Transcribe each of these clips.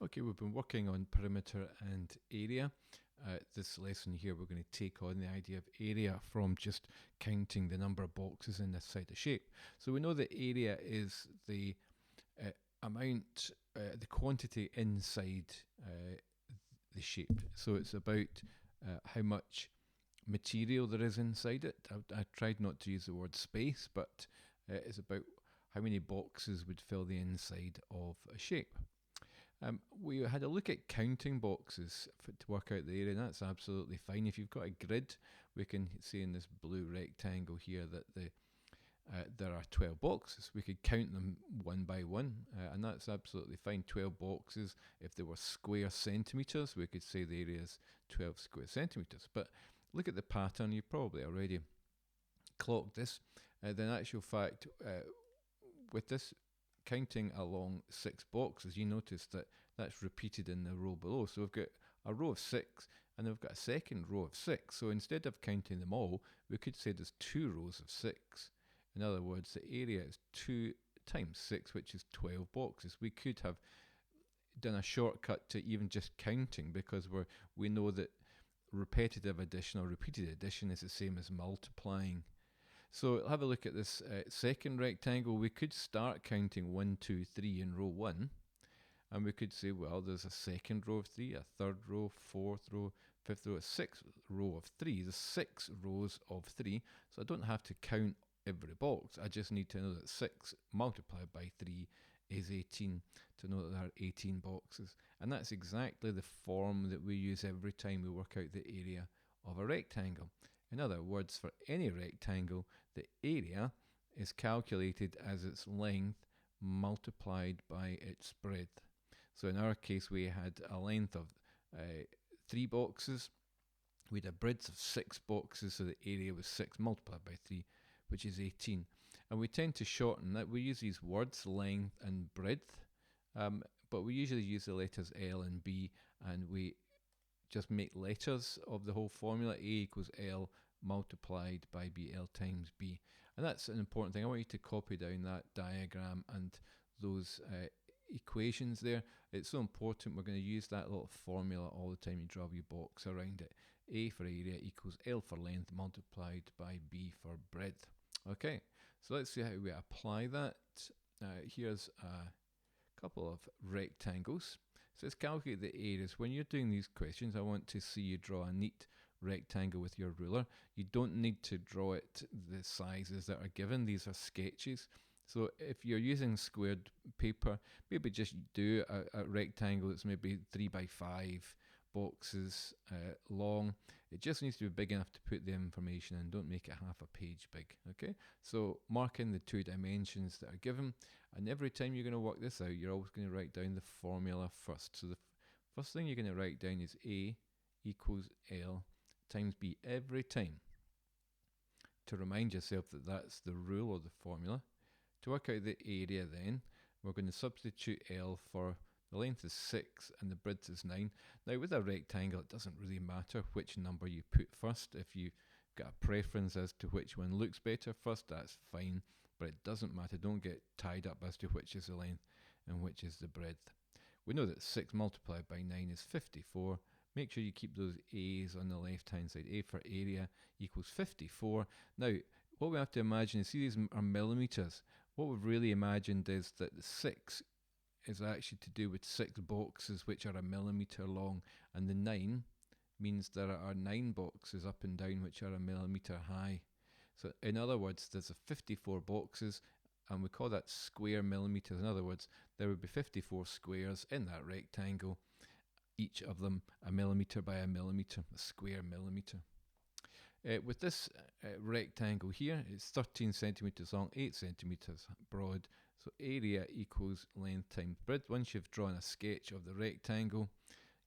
Okay, we've been working on perimeter and area. This lesson here, we're going to take on the idea of area from just counting the number of boxes in this side of shape. So we know that area is the amount, the quantity inside the shape. So it's about how much material there is inside it. I tried not to use the word space, but it's about how many boxes would fill the inside of a shape. We had a look at counting boxes to work out the area, and that's absolutely fine. If you've got a grid, we can see in this blue rectangle here that there are 12 boxes. We could count them one by one, and that's absolutely fine. 12 boxes. If they were square centimetres, we could say the area is 12 square centimetres. But look at the pattern. You probably already clocked this. In actual fact, with this counting along 6 boxes, you notice that that's repeated in the row below. So we've got a row of 6 and we've got a second row of 6. So instead of counting them all, we could say there's 2 rows of 6. In other words, the area is 2 times 6, which is 12 boxes. We could have done a shortcut to even just counting, because we know that repetitive addition or repeated addition is the same as multiplying. So have a look at this second rectangle. We could start counting 1, 2, 3 in row 1. And we could say, well, there's a second row of 3, a third row, fourth row, fifth row, a sixth row of 3. There's 6 rows of 3. So I don't have to count every box. I just need to know that 6 multiplied by 3 is 18, to know that there are 18 boxes. And that's exactly the form that we use every time we work out the area of a rectangle. In other words, for any rectangle, the area is calculated as its length multiplied by its breadth. So in our case, we had a length of 3 boxes. We had a breadth of 6 boxes, so the area was 6 multiplied by 3, which is 18. And we tend to shorten that. We use these words, length and breadth, but we usually use the letters L and B, and we just make letters of the whole formula. A equals L multiplied by B, L times B. And that's an important thing. I want you to copy down that diagram and those equations there. It's so important. We're going to use that little formula all the time you draw your box around it. A for area equals L for length multiplied by B for breadth. Okay, so let's see how we apply that. Here's a couple of rectangles. So let's calculate the areas. When you're doing these questions, I want to see you draw a neat rectangle with your ruler. You don't need to draw it the sizes that are given. These are sketches. So if you're using squared paper, maybe just do a rectangle that's maybe 3 by 5 boxes long. It just needs to be big enough to put the information in. Don't make it half a page big. Okay, so mark in the 2 dimensions that are given, and every time you're going to work this out, you're always going to write down the formula first. So the first thing you're going to write down is A equals L times B every time, to remind yourself that that's the rule or the formula. To work out the area then, we're going to substitute L for the length is 6 and the breadth is 9. Now with a rectangle, it doesn't really matter which number you put first. If you've got a preference as to which one looks better first, that's fine, but it doesn't matter. Don't get tied up as to which is the length and which is the breadth. We know that 6 multiplied by 9 is 54. Make sure you keep those A's on the left hand side. A for area equals 54. Now, what we have to imagine is, see, these are millimetres. What we've really imagined is that the 6 is actually to do with 6 boxes which are a millimetre long, and the 9 means there are 9 boxes up and down which are a millimetre high. So in other words, there's a 54 boxes, and we call that square millimetres. In other words, there would be 54 squares in that rectangle, each of them a millimetre by a millimetre, a square millimetre. With this rectangle here, it's 13 centimetres long, 8 centimetres broad. So area equals length times breadth. Once you've drawn a sketch of the rectangle,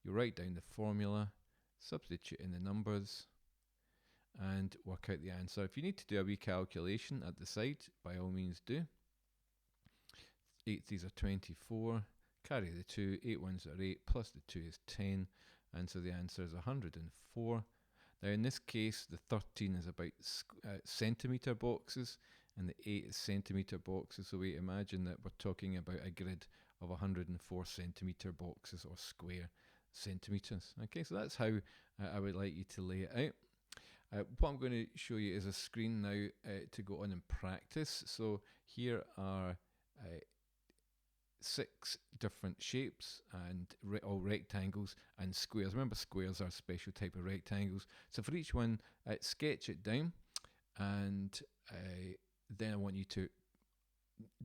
you write down the formula, substitute in the numbers, and work out the answer. If you need to do a recalculation at the side, by all means do. 8 3s are 24, carry the 2, 8 1s are 8, plus the 2 is 10, and so the answer is 104. Now in this case, the 13 is about centimetre boxes, and the 8 is centimetre boxes, so we imagine that we're talking about a grid of 104 centimetre boxes or square centimetres. Okay, so that's how I would like you to lay it out. What I'm going to show you is a screen now to go on and practice. So here are 6 different shapes and all rectangles and squares. Remember, squares are a special type of rectangles. So for each one, sketch it down, and then I want you to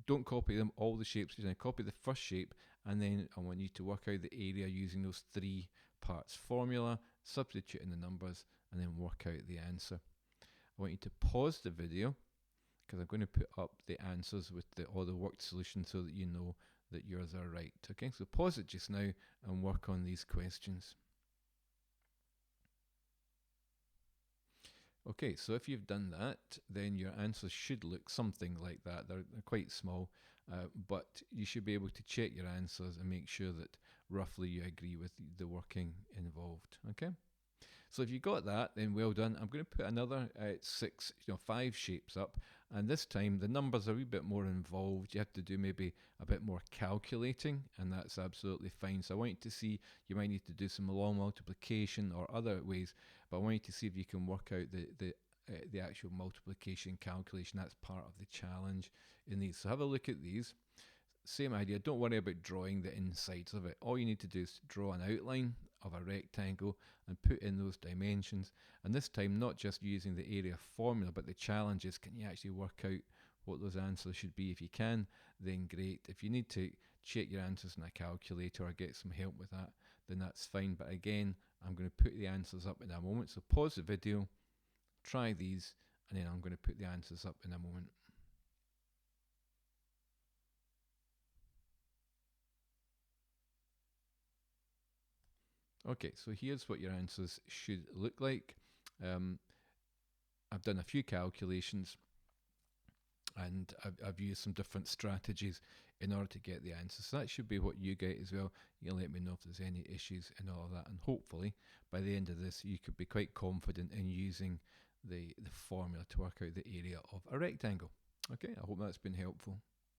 don't copy them all the shapes. You're going to copy the first shape, and then I want you to work out the area using those 3 parts formula, substitute in the numbers, and then work out the answer. I want you to pause the video because I'm going to put up the answers with all the worked solutions so that you know that yours are right. Okay, so pause it just now and work on these questions. Okay, so if you've done that, then your answers should look something like that. They're quite small, but you should be able to check your answers and make sure that roughly you agree with the working involved. Okay, so if you got that, then well done. I'm going to put another 5 shapes up, and this time the numbers are a wee bit more involved. You have to do maybe a bit more calculating, and that's absolutely fine. So I want you to see, you might need to do some long multiplication or other ways, but I want you to see if you can work out the actual multiplication calculation. That's part of the challenge in these. So have a look at these. Same idea. Don't worry about drawing the insides of it. All you need to do is draw an outline of a rectangle and put in those dimensions. And this time, not just using the area formula, but the challenge is, can you actually work out what those answers should be? If you can, then great. If you need to check your answers in a calculator or get some help with that, then that's fine. But again, I'm going to put the answers up in a moment. So pause the video, try these, and then I'm going to put the answers up in a moment. Okay, so here's what your answers should look like. I've done a few calculations, and I've used some different strategies in order to get the answers. So that should be what you get as well. You'll let me know if there's any issues and all of that. And hopefully, by the end of this, you could be quite confident in using the formula to work out the area of a rectangle. Okay, I hope that's been helpful.